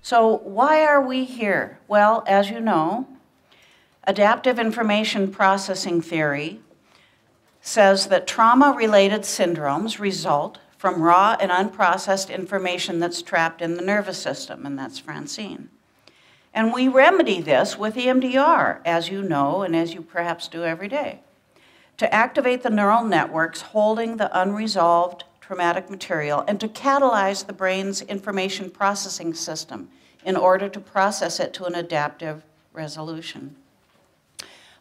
So why are we here? Well, as you know, adaptive information processing theory says that trauma-related syndromes result from raw and unprocessed information that's trapped in the nervous system, and that's Francine. And we remedy this with EMDR, as you know, and as you perhaps do every day, to activate the neural networks holding the unresolved traumatic material and to catalyze the brain's information processing system in order to process it to an adaptive resolution.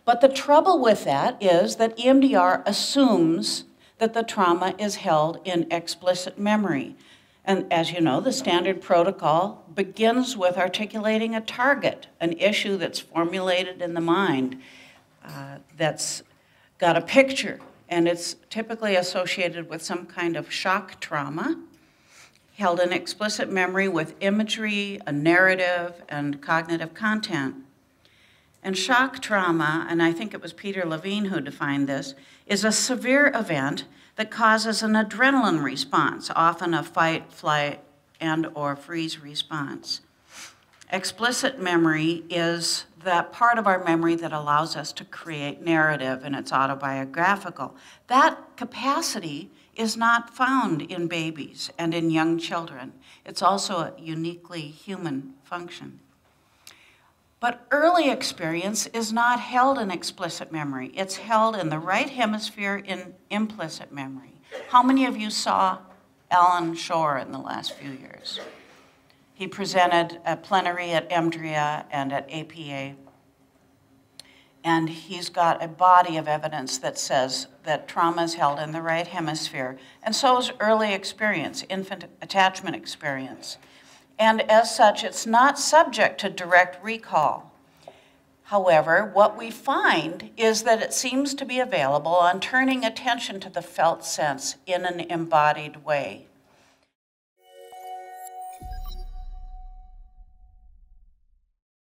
But the trouble with that is that EMDR assumes that the trauma is held in explicit memory. And as you know, the standard protocol begins with articulating a target, an issue that's formulated in the mind, that's got a picture, and it's typically associated with some kind of shock trauma, held in explicit memory with imagery, a narrative, and cognitive content. And shock trauma, and I think it was Peter Levine who defined this, is a severe event that causes an adrenaline response, often a fight, flight, and or freeze response. Explicit memory is that part of our memory that allows us to create narrative, and it's autobiographical. That capacity is not found in babies and in young children. It's also a uniquely human function. But early experience is not held in explicit memory. It's held in the right hemisphere in implicit memory. How many of you saw Alan Shore in the last few years? He presented at plenary at EMDRIA and at APA. And he's got a body of evidence that says that trauma is held in the right hemisphere. And so is early experience, infant attachment experience. And as such, it's not subject to direct recall. However, what we find is that it seems to be available on turning attention to the felt sense in an embodied way.